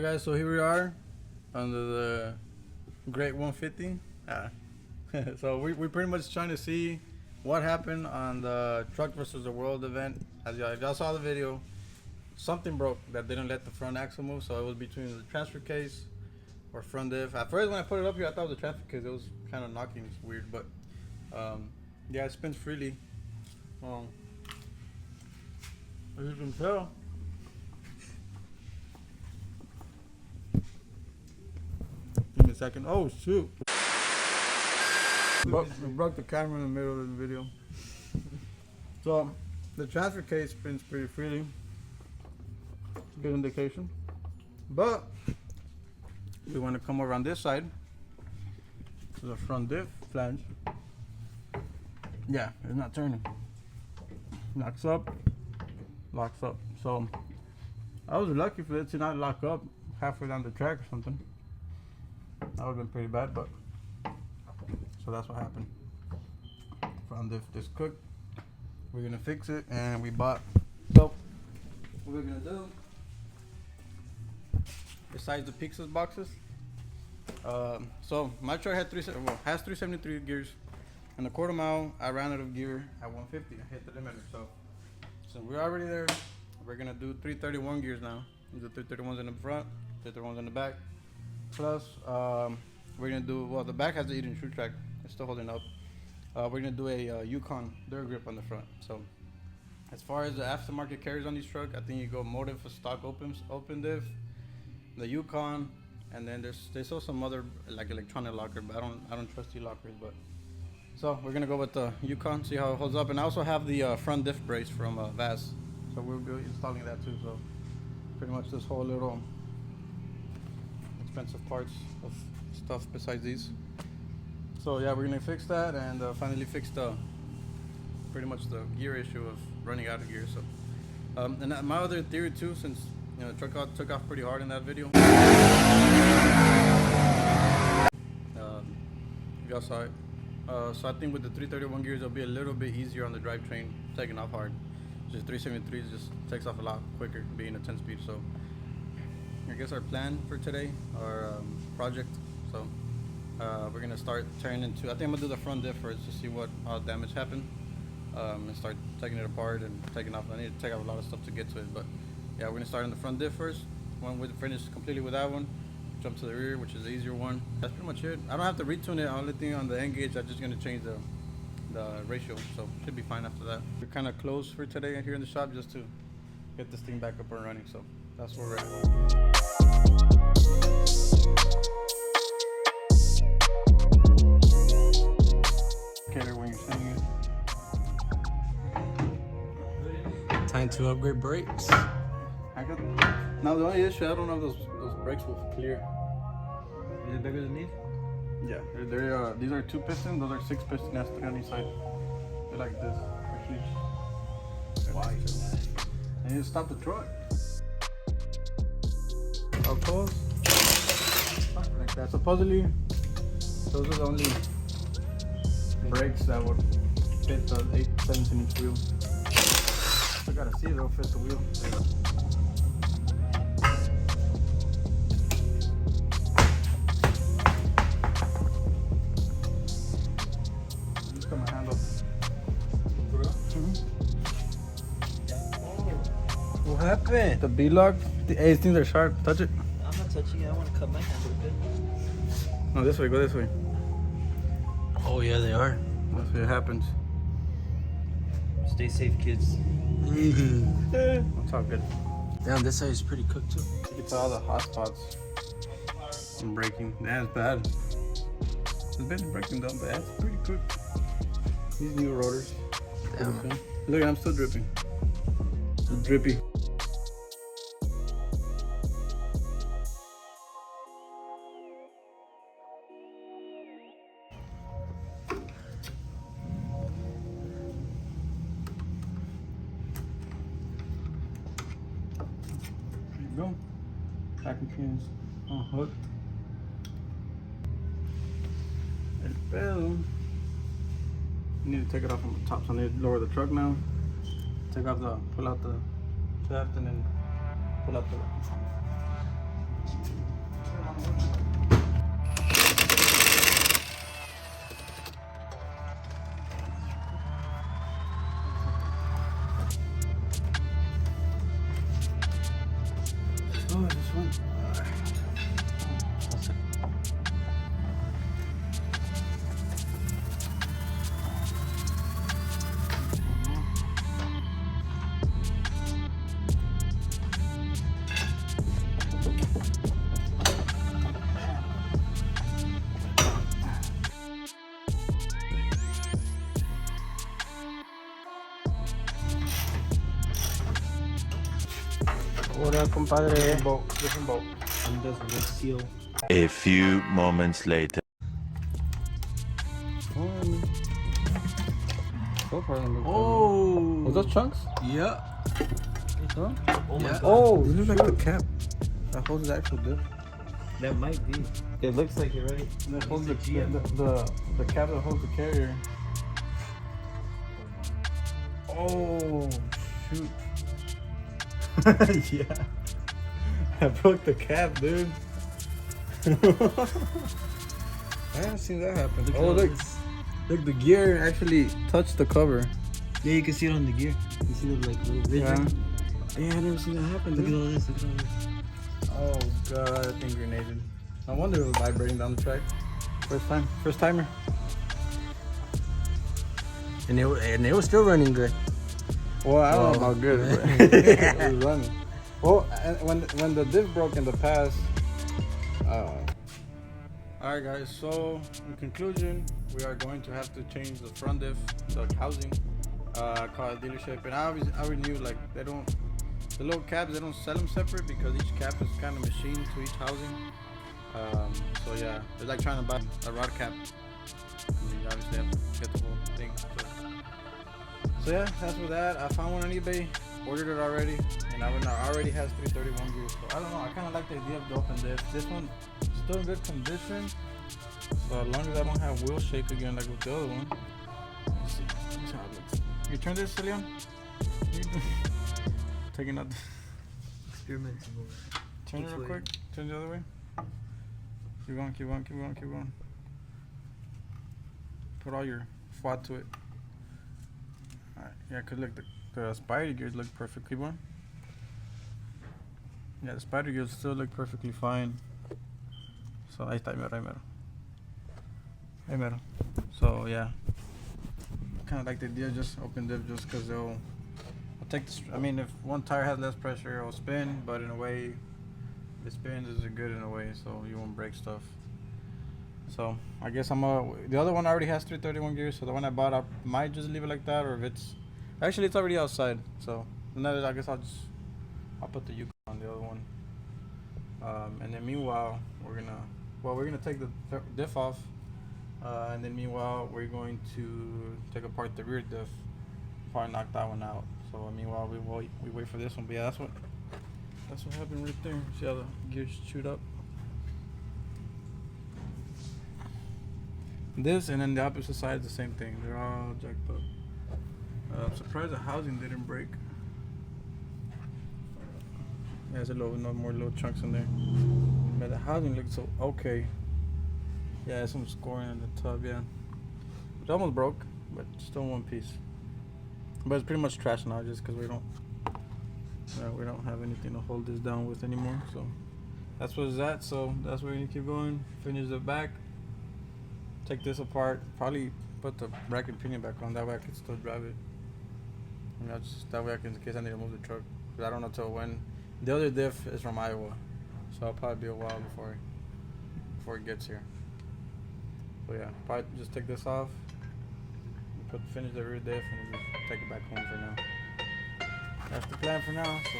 guys, so here we are under the Great 150. So we're pretty much trying to see what happened on the Truck versus the World event. As y'all saw the video, something broke that didn't let the front axle move, so it was between the transfer case or front diff. At first when I put it up here, I thought it was the transfer case. It was kind of knocking, it's weird, but yeah, it spins freely. As you can tell, give me a second. Oh shoot! We broke the camera in the middle of the video. So the transfer case spins pretty freely. Good indication. But we want to come over on this side to the front diff flange. Yeah, it's not turning. Locks up, locks up. So I was lucky for it to not lock up halfway down the track or something. That would have been pretty bad, but so that's what happened. Front diff is cooked. We're gonna fix it, and we bought. So what we're gonna do, besides the Pixels boxes, so my truck had has 373 gears, and the quarter mile I ran out of gear at 150. I hit the limiter, so we're already there. We're gonna do 331 gears now. The 331s in the front, 331s in the back. Plus, we're gonna do, well, the back has the Eden shoe track. It's still holding up. We're gonna do a Yukon dirt grip on the front. So as far as the aftermarket carriers on these trucks, I think you go motive for stock open diff, the Yukon, and then they sell some other like electronic locker, but I don't trust these lockers. But so we're gonna go with the Yukon, see how it holds up, and I also have the front diff brace from Vaz, so we'll be installing that too. So pretty much this whole little expensive parts of stuff besides these. So yeah, we're gonna fix that and finally fix pretty much the gear issue of running out of gear. So and my other theory too, since the truck took off pretty hard in that video, if y'all saw it. So I think with the 331 gears, it'll be a little bit easier on the drivetrain taking off hard. Just 373 just takes off a lot quicker, being a 10-speed. So I guess our plan for today, our project. So we're gonna start tearing into. I think I'm gonna do the front diff first to see what damage happened, and start taking it apart and taking off. I need to take off a lot of stuff to get to it, but yeah, we're gonna start on the front diff first. When we finish completely with that one, jump to the rear, which is the easier one. That's pretty much it. I don't have to retune it. Only thing on the N gauge, I'm just gonna change the ratio, so should be fine after that. We're kind of closed for today here in the shop just to get this thing back up and running. So that's where we're at. When you're saying it. Time to upgrade brakes. Now the only issue, I don't know if those brakes will clear. Is it bigger than these? Yeah, these are 2 pistons. Those are 6 pistons. That's 3 on each side. They're like this. They're huge. Why? And you stop the truck. How close? Like that. Supposedly, those are the only brakes that would fit the 17-inch wheel. I gotta see if they'll fit the wheel. Just got my hand up. For real? Oh. What happened? The B-lock, these things are sharp. Touch it. I'm not touching it. I want to cut my hand a bit. No, this way. Go this way. Oh yeah, they are. That's what happens. Stay safe, kids. That's all good. Damn, this side is pretty cooked too. You can tell all the hot spots from braking. That's bad. It's been breaking down, but that's pretty cooked. These new rotors. Damn. Look, I'm still dripping. Still drippy. Go. Vacuum cleaners unhooked. El pedo. You need to take it off from the top, so I need to lower the truck now. Pull out the shaft and then pull out the Oh, this one. What up, compadre? Different boat. And this is seal. A few moments later. So far, Oh! was those chunks? Yeah. Huh? Oh my Yeah. god. Oh, It looks like the cap. that holds the actual diff. That might be. It looks like it, right? That holds the GM. the cap that holds the carrier. Oh shoot! Yeah, I broke the cap, dude. I haven't seen that happen. Look Oh at look, this. look, the gear actually touched the cover. Yeah, you can see it on the gear. You see the like little ridge. Yeah. right? Yeah, I never seen that happen, Look at dude. all this. Look at all this. Oh god, that thing grenaded. No wonder it was vibrating down the track. First timer. And it was still running good. Well, I don't know Well, about good, but it was running. Well, and when the diff broke in the past. Alright guys, so in conclusion, we are going to have to change the front diff, the housing, call it dealership. And I already knew like the little cabs, they don't sell them separate because each cap is kind of machined to each housing. So yeah, it's like trying to buy a rod cap. You obviously have to get the whole thing. So yeah, that's with that. I found one on eBay, ordered it already, and I already has 331 gears. So I don't know, I kind of like the idea of the open diff. This one still in good condition, so as long as I don't have wheel shake again like with the other one. Let's see, let's see how it looks. You turn this, Leon? Taking out. Experimenting over. Turn it Which real way? quick. Turn the other way. Keep going, keep going, keep going, keep going. Put all your FWAD to it. Alright, yeah, cause look, the spider gears look perfect. Keep going. Yeah, the spider gears still look perfectly fine. So ahí está, ahí mero. Ahí mero. So yeah, kind of like the idea, just open diff, just cause they'll take. I mean, if one tire has less pressure, it'll spin, but in a way, the spins is good in a way, so you won't break stuff. So I guess the other one already has 331 gears, so the one I bought, I might just leave it like that, or if it's actually it's already outside, so I guess I'll put the Yukon on the other one. And then meanwhile we're gonna take the diff off, and then meanwhile we're going to take apart the rear diff, probably knock that one out. So meanwhile we wait for this one. But yeah, that's what happened right there. See how the gears chewed up. This and then the opposite side is the same thing. They're all jacked up. I'm surprised the housing didn't break. There's no more little chunks in there. But the housing looks so okay. Yeah, there's some scoring in the tub. Yeah, it almost broke, but still in one piece. But it's pretty much trash now, just because we don't have anything to hold this down with anymore. So that's what it's at. So that's where we need to keep going. Finish the back. Take this apart. Probably put the bracket pinion back on. That way I can still drive it. And that way in case I need to move the truck. Because I don't know till when. The other diff is from Iowa, so it'll probably be a while before it gets here. So yeah, probably just take this off, finish the rear diff, and just take it back home for now. That's the plan for now. So.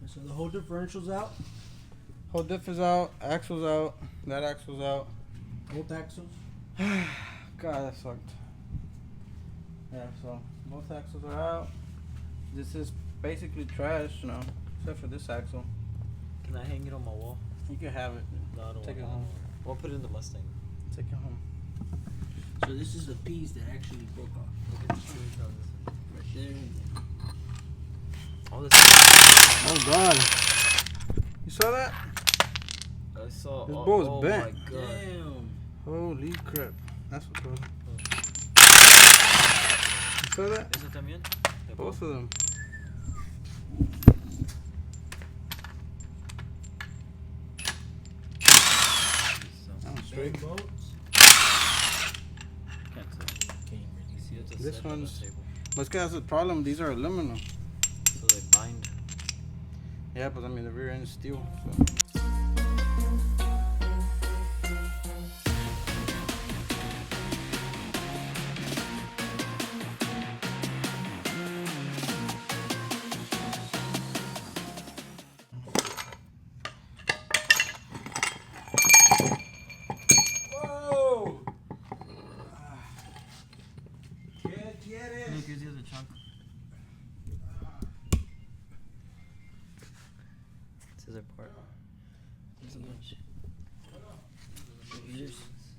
So the whole differential's out. Whole diff is out, axle's out, that axle's out. Both axles. God, that sucked. Yeah, so both axles are out. This is basically trash, you know, except for this axle. Can I hang it on my wall? You can have it. No, I don't Take want it home. I'll put it in the Mustang. Take it home. So this is the piece that actually broke off. Look at the tree right there. All this. Oh God! You saw that? I saw. This Oh, boat's oh bent. my God. Damn. Holy crap! That's what goes. You saw that? Ese también. De Both of them. I'm straight. Big boats. Can't tell. Can't even really see See, it's a This set on the one's- table. But that's the problem. These are aluminum. So they bind. Yeah, but I mean the rear end is steel. So. Whoa! Get it. Look, here's the other chunk. Scissor part. There's a bunch.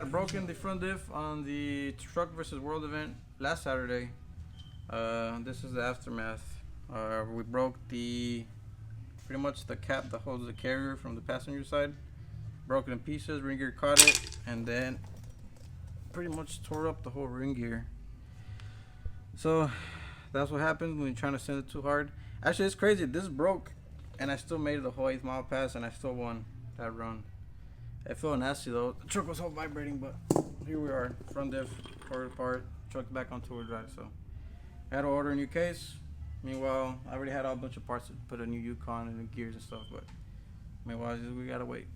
I broke in the front diff on the Truck versus World event last Saturday. This is the aftermath. We broke pretty much the cap that holds the carrier from the passenger side. Broke it in pieces, ring gear caught it, and then pretty much tore up the whole ring gear. So that's what happens when you're trying to send it too hard. Actually, it's crazy. This broke, and I still made the whole 8th mile pass, and I still won that run. It felt nasty though. The truck was all vibrating, but here we are. Front diff, tore it apart, truck's back on tour drive. So I had to order a new case. Meanwhile, I already had a bunch of parts to put a new Yukon and the gears and stuff, but meanwhile, we gotta wait.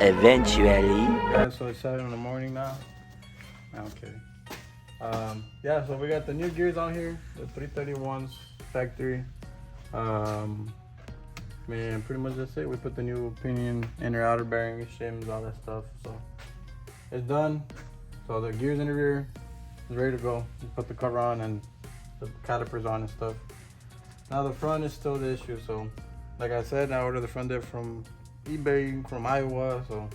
Eventually. So it's 7 in the morning now. I'm kidding. Yeah, so we got the new gears on here, the 331s factory. Man, pretty much that's it. We put the new pinion, inner outer bearing, shims, all that stuff. So it's done. So the gears in the rear is ready to go. We put the cover on and the calipers on and stuff. Now the front is still the issue. So like I said, I ordered the front diff from eBay from Iowa. So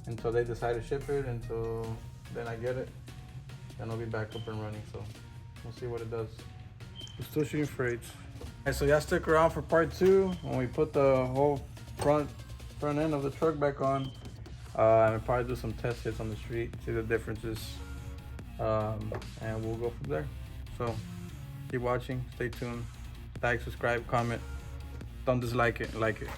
until they decide to ship it, until then I get it, and I'll be back up and running. So we'll see what it does. We're still shooting freights. Alright, so y'all stick around for part 2 when we put the whole front end of the truck back on. And we'll probably do some test hits on the street, see the differences, and we'll go from there. So keep watching, stay tuned, like, subscribe, comment, don't dislike it, like it.